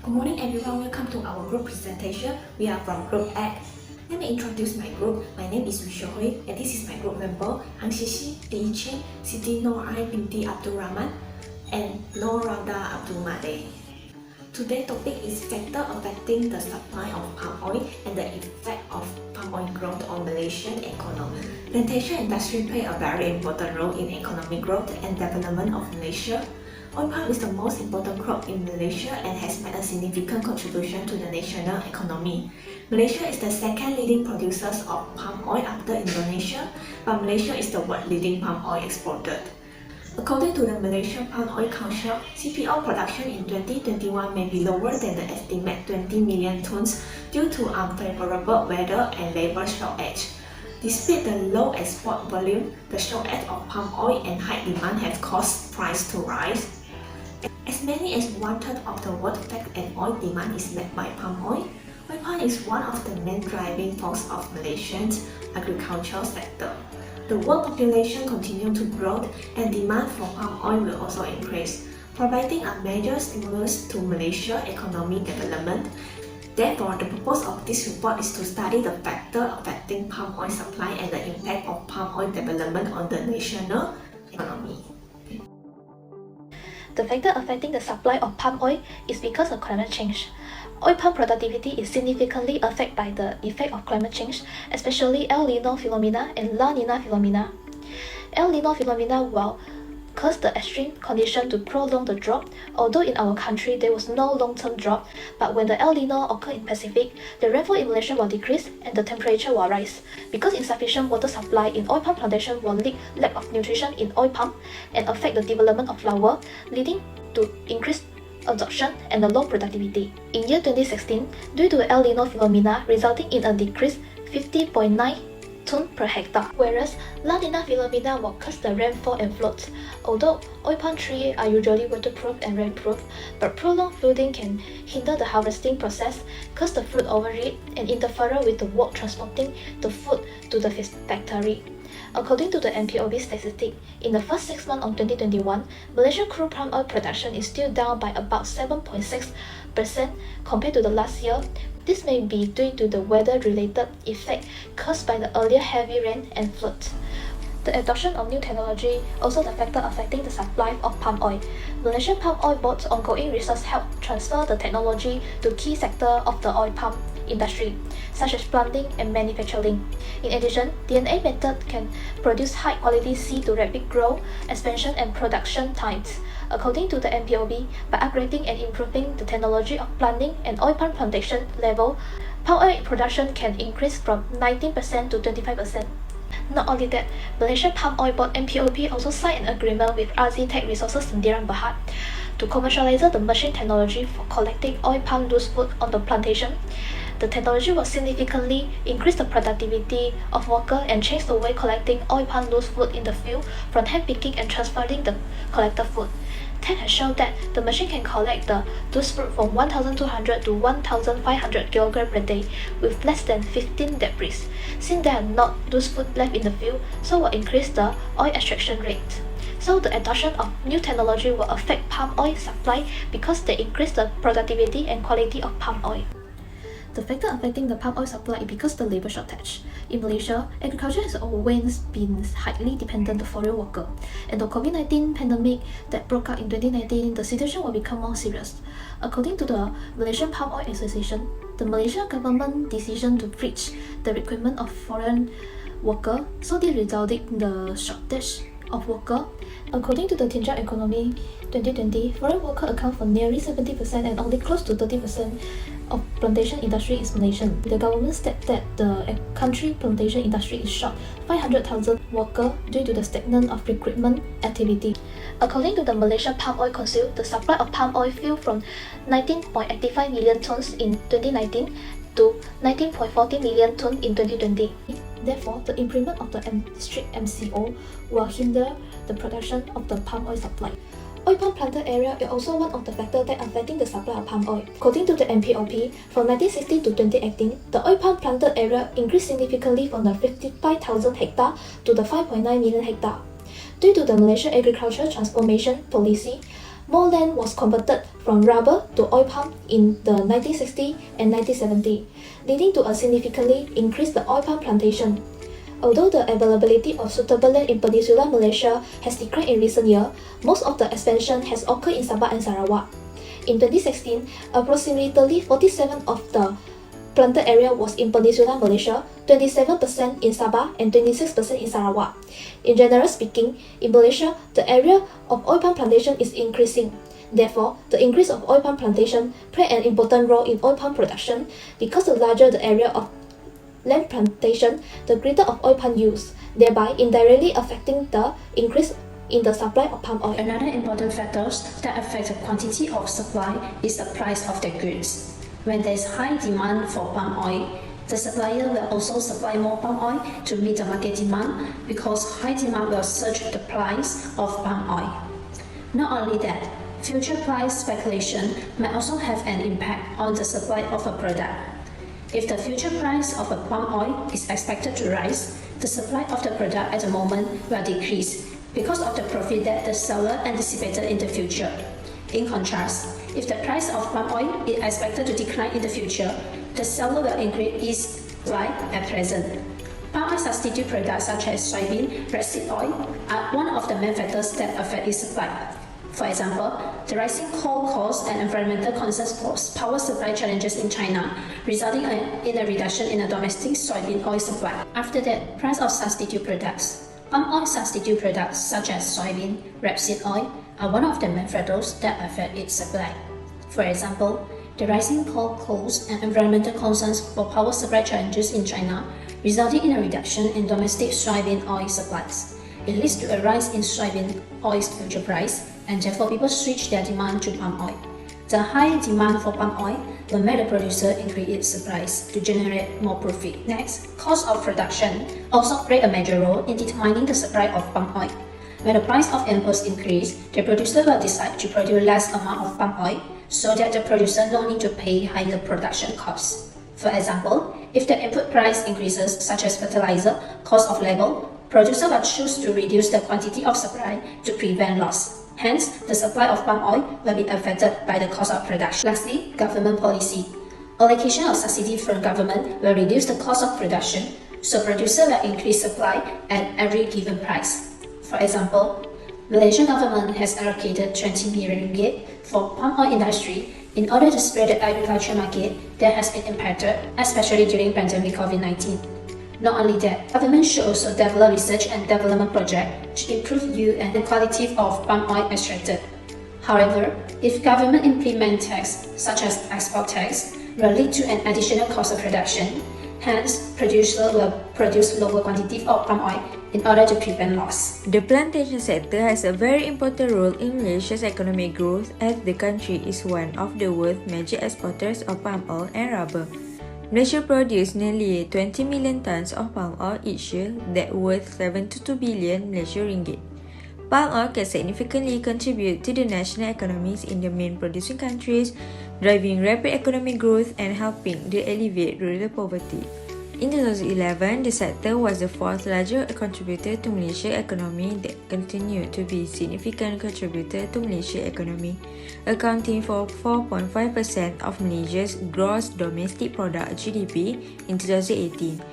Good morning everyone, welcome to our group presentation. We are from Group A. Let me introduce my group. My name is Hui and this is my group member Hang Shishi, Li Chen, Siti Noor Ai binti Abdul Rahman and Noor Rauda Abdul Made. Today's topic is factor affecting the supply of palm oil and the effect of palm oil growth on Malaysian economy. Plantation industry play a very important role in economic growth and development of Malaysia. Oil palm is the most important crop in Malaysia and has made a significant contribution to the national economy. Malaysia is the second leading producer of palm oil after Indonesia, but Malaysia is the world leading palm oil exporter. According to the Malaysian Palm Oil Council, CPO production in 2021 may be lower than the estimate 20 million tons due to unfavorable weather and labor shortage. Despite the low export volume, the shortage of palm oil and high demand have caused price to rise. As many as 1/3 of the world fat and oil demand is met by palm oil. Oil palm is one of the main driving forces of Malaysia's agricultural sector. The world population continues to grow and demand for palm oil will also increase, providing a major stimulus to Malaysia's economic development. Therefore, the purpose of this report is to study the factor affecting palm oil supply and the impact of palm oil development on the national economy. The factor affecting the supply of palm oil is because of climate change. Oil palm productivity is significantly affected by the effect of climate change, especially El Niño phenomena and La Niña phenomena. El Niño phenomena will cause the extreme condition to prolong the drought, although in our country there was no long-term drought, but when the El Niño occurs in Pacific, the rainfall in Malaysia will decrease and the temperature will rise. Because insufficient water supply in oil palm plantation will lead lack of nutrition in oil palm and affect the development of flower, leading to increased absorption and a low productivity. In year 2016, due to El Niño phenomena resulting in a decrease 50.9 ton per hectare, whereas La Niña phenomena will cause the rainfall and floods. Although oil palm trees are usually waterproof and rainproof, but prolonged flooding can hinder the harvesting process, cause the fruit overheat, and interfere with the work transporting the food to the factory. According to the MPOB statistic, in the first 6 months of 2021, Malaysian crude palm oil production is still down by about 7.6% compared to the last year. This may be due to the weather-related effect caused by the earlier heavy rain and floods. The adoption of new technology also the factor affecting the supply of palm oil. Malaysian Palm Oil Board's ongoing research helped transfer the technology to key sectors of the oil palm industry, such as planting and manufacturing. In addition, DNA method can produce high-quality seed to rapid growth, expansion, and production times. According to the MPOB, by upgrading and improving the technology of planting and oil palm plantation level, palm oil production can increase from 19% to 25%. Not only that, Malaysian Palm Oil Board MPOB also signed an agreement with RZ Tech Resources Sdn Bhd to commercialize the machine technology for collecting oil palm loose wood on the plantation. The technology will significantly increase the productivity of workers and change the way collecting oil palm loose wood in the field from hand picking and transferring the collected wood. Tech has shown that the machine can collect the loose fruit from 1,200 to 1,500 kg per day with less than 15 debris. Since there are not loose fruit left in the field, so will increase the oil extraction rate. So the adoption of new technology will affect palm oil supply because they increase the productivity and quality of palm oil. The factor affecting the palm oil supply is because of the labor shortage. In Malaysia, agriculture has always been highly dependent on foreign workers, and the COVID-19 pandemic that broke out in 2019, the situation will become more serious. According to the Malaysian Palm Oil Association, the Malaysian government decision to bridge the recruitment of foreign workers, so this resulted in the shortage of workers. According to the Tinjau Economy 2020, foreign workers account for nearly 70% and only close to 30% of plantation industry is Malaysian. The government stated that the country plantation industry is short 500,000 workers due to the stagnant of recruitment activity. According to the Malaysian Palm Oil Council, the supply of palm oil fell from 19.85 million tons in 2019 to 19.40 million tons in 2020. Therefore, the improvement of the strict MCO will hinder the production of the palm oil supply. Oil palm planted area is also one of the factors that affecting the supply of palm oil. According to the MPOP, from 1960 to 2018, the oil palm planted area increased significantly from the 55,000 hectare to the 5.9 million hectare. Due to the Malaysian agricultural transformation policy, more land was converted from rubber to oil palm in the 1960 and 1970, leading to a significantly increased oil palm plantation. Although the availability of suitable land in Peninsular Malaysia has declined in recent years, most of the expansion has occurred in Sabah and Sarawak. In 2016, approximately 47% of the planted area was in Peninsular Malaysia, 27% in Sabah, and 26% in Sarawak. In general speaking, in Malaysia, the area of oil palm plantation is increasing. Therefore, the increase of oil palm plantation plays an important role in oil palm production because the larger the area of land plantation, the greater of oil palm use, thereby indirectly affecting the increase in the supply of palm oil. Another important factor that affects the quantity of supply is the price of the goods. When there is high demand for palm oil, the supplier will also supply more palm oil to meet the market demand because high demand will surge the price of palm oil. Not only that, future price speculation may also have an impact on the supply of a product. If the future price of a palm oil is expected to rise, the supply of the product at the moment will decrease because of the profit that the seller anticipated in the future. In contrast, if the price of palm oil is expected to decline in the future, the seller will increase its supply at present. Palm oil substitute products such as soybean, rapeseed oil are one of the main factors that affect its supply. For example, the rising coal costs and environmental concerns pose power supply challenges in China, resulting in a reduction in the domestic soybean oil supply. After that, price of substitute products. Palm oil substitute products such as soybean, rapeseed oil are one of the main factors that affect its supply. For example, the rising coal costs and environmental concerns for power supply challenges in China, resulting in a reduction in domestic soybean oil supplies. It leads to a rise in soybean oil's future price, and therefore people switch their demand to palm oil. The high demand for palm oil will make the producer increase its supplies to generate more profit. Next, cost of production also play a major role in determining the supply of palm oil. When the price of inputs increase, the producer will decide to produce less amount of palm oil so that the producer no need to pay higher production costs. For example, if the input price increases such as fertilizer, cost of labor, producer will choose to reduce the quantity of supply to prevent loss. Hence, the supply of palm oil will be affected by the cost of production. Lastly, government policy. Allocation of subsidy from government will reduce the cost of production, so producer will increase supply at every given price. For example, Malaysian government has allocated 20 million ringgit for palm oil industry in order to spread the agriculture market that has been impacted, especially during pandemic COVID-19. Not only that, government should also develop research and development projects to improve yield and the quality of palm oil extracted. However, if government implement tax such as export tax, will lead to an additional cost of production. Hence, producer will produce lower quantity of palm oil in order to prevent loss. The plantation sector has a very important role in Malaysia's economic growth as the country is one of the world's major exporters of palm oil and rubber. Malaysia produces nearly 20 million tons of palm oil each year that worth 72 billion Malaysian ringgit. Palm oil can significantly contribute to the national economies in the main producing countries, driving rapid economic growth and helping to alleviate rural poverty. In 2011, the sector was the fourth largest contributor to Malaysia's economy that continued to be a significant contributor to Malaysia's economy, accounting for 4.5% of Malaysia's gross domestic product (GDP) in 2018.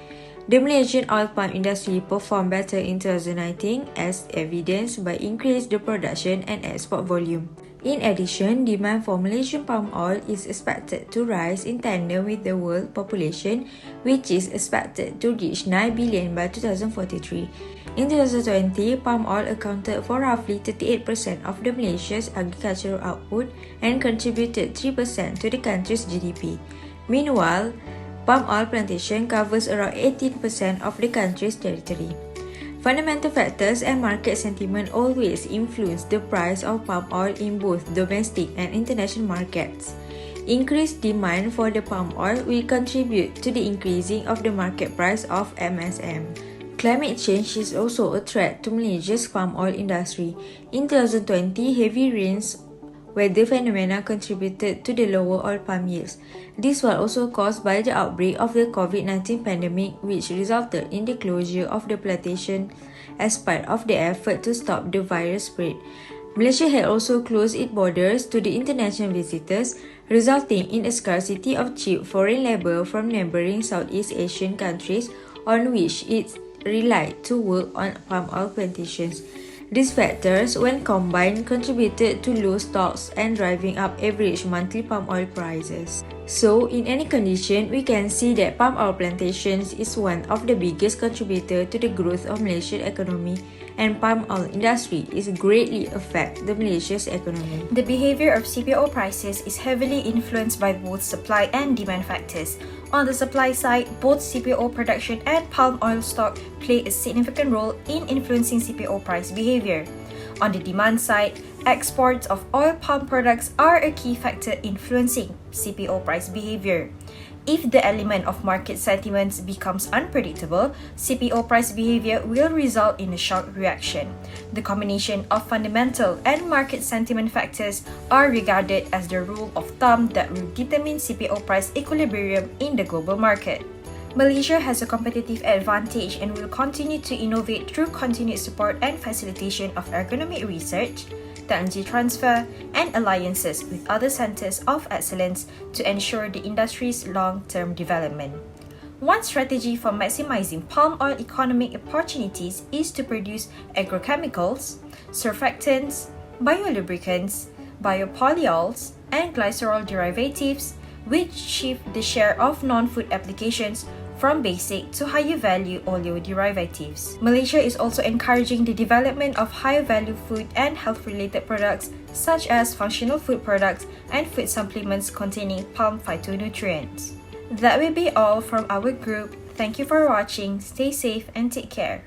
The Malaysian oil palm industry performed better in 2019 as evidenced by increased production and export volume. In addition, demand for Malaysian palm oil is expected to rise in tandem with the world population, which is expected to reach 9 billion by 2043. In 2020, palm oil accounted for roughly 38% of the Malaysia's agricultural output and contributed 3% to the country's GDP. Meanwhile, palm oil plantation covers around 18% of the country's territory. Fundamental factors and market sentiment always influence the price of palm oil in both domestic and international markets. Increased demand for the palm oil will contribute to the increasing of the market price of MSM. Climate change is also a threat to Malaysia's palm oil industry. In 2020, heavy rains weather phenomena contributed to the lower oil palm yields. This was also caused by the outbreak of the COVID-19 pandemic, which resulted in the closure of the plantation as part of the effort to stop the virus spread. Malaysia had also closed its borders to the international visitors, resulting in a scarcity of cheap foreign labour from neighbouring Southeast Asian countries on which it relied to work on palm oil plantations. These factors, when combined, contributed to low stocks and driving up average monthly palm oil prices. So, in any condition, we can see that palm oil plantations is one of the biggest contributor to the growth of Malaysian economy, and palm oil industry is greatly affect the Malaysia's economy. The behavior of CPO prices is heavily influenced by both supply and demand factors. On the supply side, both CPO production and palm oil stock play a significant role in influencing CPO price behavior. On the demand side, exports of oil palm products are a key factor influencing CPO price behavior. If the element of market sentiments becomes unpredictable, CPO price behavior will result in a shock reaction. The combination of fundamental and market sentiment factors are regarded as the rule of thumb that will determine CPO price equilibrium in the global market. Malaysia has a competitive advantage and will continue to innovate through continued support and facilitation of ergonomic research, technology transfer, and alliances with other centers of excellence to ensure the industry's long-term development. One strategy for maximizing palm oil economic opportunities is to produce agrochemicals, surfactants, biolubricants, biopolyols, and glycerol derivatives, which shift the share of non-food applications from basic to higher value oleo derivatives. Malaysia is also encouraging the development of higher value food and health related products such as functional food products and food supplements containing palm phytonutrients. That will be all from our group. Thank you for watching. Stay safe and take care.